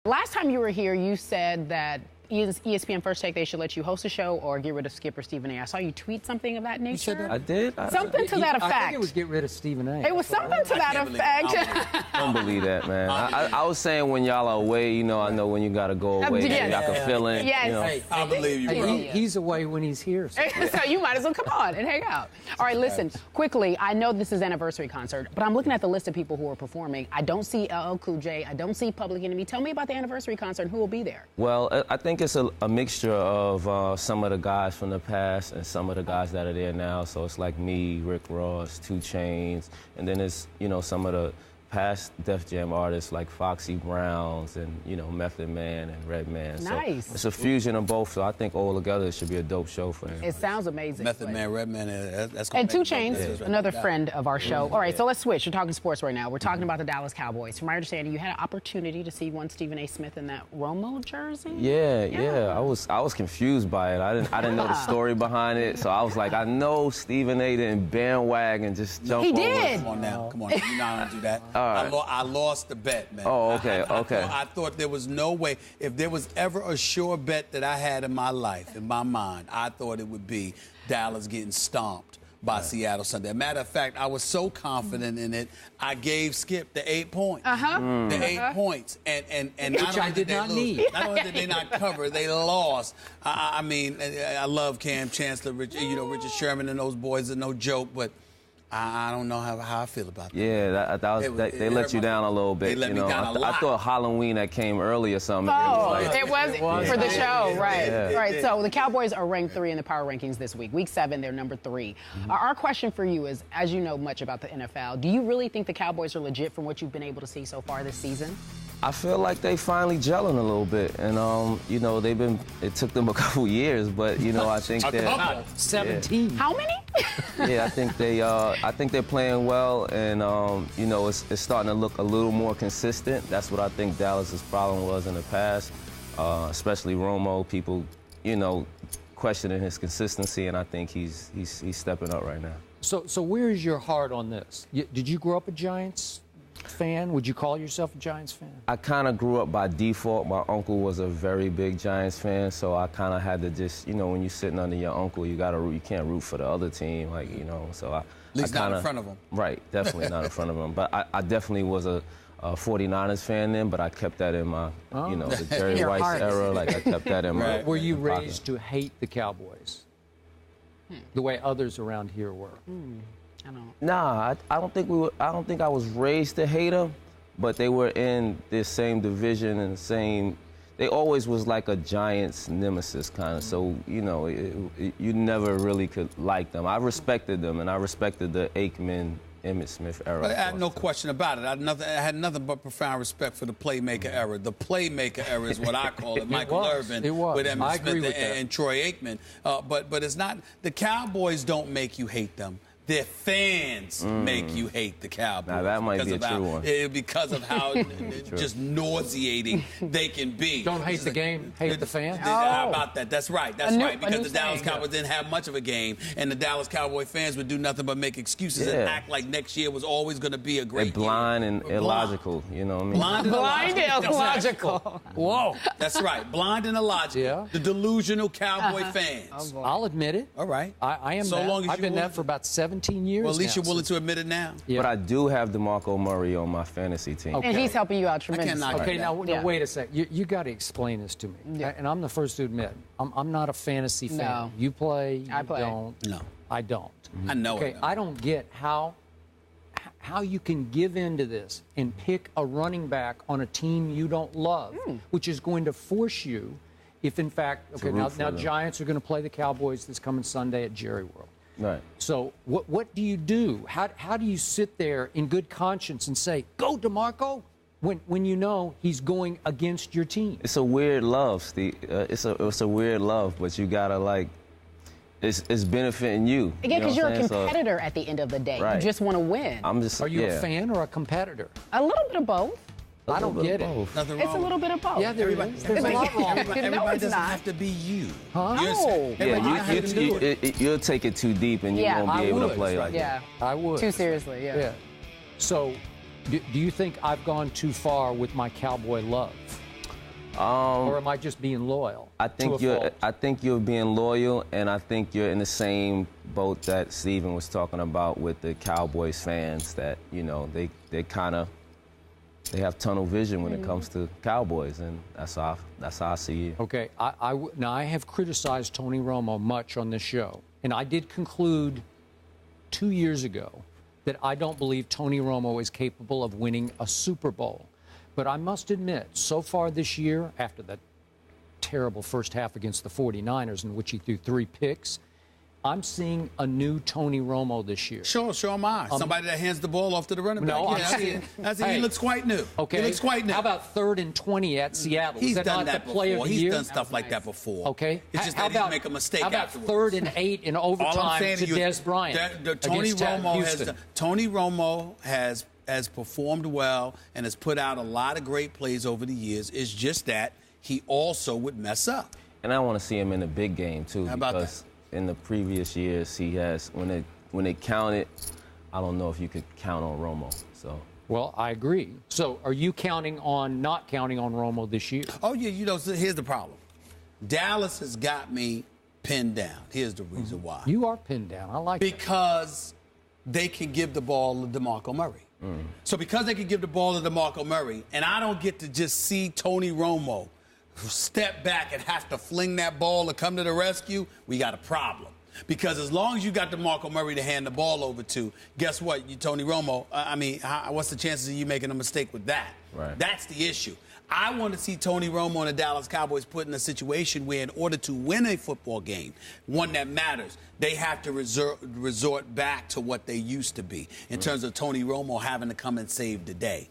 Last time you were here, you said that ESPN First Take, they should let you host a show or get rid of Skipper Stephen A. I saw you tweet something of that nature. You said that? I did? Something to that effect. I think it was get rid of Stephen A. It was something to that effect. I don't believe that, man. I was saying when y'all are away, you know, I know when you got to go away. Yes. I can feel it. Yes. You know? Hey, I believe you, bro. He's away when he's here. So. So you might as well come on and hang out. All right, listen, quickly, I know this is anniversary concert, but I'm looking at the list of people who are performing. I don't see LL Cool J. I don't see Public Enemy. Tell me about the anniversary concert and who will be there. Well, I think it's a mixture of some of the guys from the past and some of the guys that are there now. So it's like me, Rick Ross, 2 Chainz, and then it's, you know, some of the past Def Jam artists like Foxy Browns and, you know, Method Man and Redman. Nice. So it's a fusion of both, so I think all together it should be a dope show for him. It sounds amazing. Method Man, Redman, that's gonna And make 2 it dope. Chainz, Yeah. another friend of our show. All right, so let's switch. We're talking sports right now. We're talking about the Dallas Cowboys. From my understanding, you had an opportunity to see one Stephen A. Smith in that Romo jersey. Yeah. I was confused by it. I didn't know the story behind it, so I was like, I know Stephen A. didn't bandwagon just jump over. He did. Come on now, come on. You know how to do that. All right. I lost the bet, man. Oh, okay, okay. I thought there was no way. If there was ever a sure bet that I had in my life, in my mind, I thought it would be Dallas getting stomped by Seattle Sunday. Matter of fact, I was so confident in it, I gave Skip the 8 points. The 8 points. And Which I did not need. Not only did they not cover, they lost. I mean, I love Cam Chancellor, Richard Sherman and those boys are no joke, but I don't know how I feel about that. Yeah, they let you down a little bit. They let me down a lot. I thought Halloween that came early or something. Oh, it was for the show, right? Yeah. Right. So the Cowboys are ranked 3 in the power rankings this week. Week 7, they're number 3. Our question for you is, as you know much about the NFL, do you really think the Cowboys are legit from what you've been able to see so far this season? I feel like they finally gelling a little bit, and you know, it took them a couple years, but you know, I think they're 17. Yeah. How many? Yeah, I think they're playing well, and you know, it's starting to look a little more consistent. That's what I think Dallas's problem was in the past, especially Romo. People, you know, questioning his consistency, and I think he's stepping up right now. So where is your heart on this? Did you grow up a Giants fan? Would you call yourself a Giants fan? I kind of grew up by default. My uncle was a very big Giants fan, so I kind of had to just, you know, when you're sitting under your uncle, you can't root for the other team, like, you know. So At least not in front of him. Right, definitely not in front of him. But I definitely was a 49ers fan then, but I kept that in my, you know, the Jerry Rice era. Like, I kept that in my. Were you raised to hate the Cowboys the way others around here were? Nah, I don't think I was raised to hate them, but they were in this same division and the same. They always was like a Giants nemesis kind of. So you know, you never really could like them. I respected them, and I respected the Aikman, Emmitt Smith era. I had no question about it. I had nothing but profound respect for the playmaker era. The playmaker era is what I call it. Michael Irvin with Emmitt Smith and Troy Aikman. But it's not. The Cowboys don't make you hate them. Their fans make you hate the Cowboys. Now, that might be a true one. Because of how just nauseating they can be. Don't hate the game, hate the fans? How about that? That's right. That's right. Because the Dallas Cowboys didn't have much of a game, and the Dallas Cowboy fans would do nothing but make excuses and act like next year was always going to be a great year. They're blind and illogical, you know what I mean? Blind and illogical. Whoa. That's right. Blind and illogical. Yeah. The delusional Cowboy fans. I'll admit it. All right. I am so that. Long as I've been that for about 17 years Well, at least now, you're willing to admit it now. Yeah. But I do have DeMarco Murray on my fantasy team. And he's helping you out tremendously. Okay, now wait a sec. You got to explain this to me. Yeah. And I'm the first to admit, I'm not a fantasy fan. No. You play, I play. Don't. No. I don't. I know Okay, it. I don't get how you can give in to this and pick a running back on a team you don't love, which is going to force you, if in fact, okay, now Giants are going to play the Cowboys this coming Sunday at Jerry World. Right. So what do you do? How do you sit there in good conscience and say, go DeMarco, when you know he's going against your team? It's a weird love, Steve. It's a weird love, but you gotta like. It's benefiting you. Yeah, because you're a competitor at the end of the day. Right. You just want to win. Are you a fan or a competitor? A little bit of both. I don't get it. Nothing It's wrong a little bit of both. Yeah, there's a lot wrong. Everybody doesn't have to be you. Huh? No. Yeah, you'll take it too deep and you won't be able to play like that. I would. Too seriously, yeah. So, do you think I've gone too far with my Cowboy love? Or am I just being loyal? I think you're being loyal, and I think you're in the same boat that Steven was talking about with the Cowboys fans, that, you know, they have tunnel vision when it comes to Cowboys, and that's how I see it. Okay, now I have criticized Tony Romo much on this show, and I did conclude 2 years ago that I don't believe Tony Romo is capable of winning a Super Bowl. But I must admit, so far this year, after that terrible first half against the 49ers in which he threw 3 picks, I'm seeing a new Tony Romo this year. Sure am I. Somebody that hands the ball off to the running back. No, he looks quite new. Okay. He looks quite new. How about 3rd and 20 at Seattle? He's Is that done not that the play before. of the He's year? done stuff like that before. Okay. It's just that he make a mistake afterwards. How about 3rd and 8 in overtime to Des Bryant? Tony Romo has performed well and has put out a lot of great plays over the years. It's just that he also would mess up. And I want to see him in the big game, too. How about because in the previous years, he has, when they counted, I don't know if you could count on Romo. So. Well, I agree. So are you not counting on Romo this year? Oh, yeah, you know, so here's the problem. Dallas has got me pinned down. Here's the reason why. You are pinned down. I like that. Because they can give the ball to DeMarco Murray. So because they can give the ball to DeMarco Murray, and I don't get to just see Tony Romo step back and have to fling that ball to come to the rescue, we got a problem. Because as long as you got DeMarco Murray to hand the ball over to, guess what? Tony Romo, what's the chances of you making a mistake with that? Right. That's the issue. I want to see Tony Romo and the Dallas Cowboys put in a situation where in order to win a football game, one that matters, they have to resort back to what they used to be in terms of Tony Romo having to come and save the day.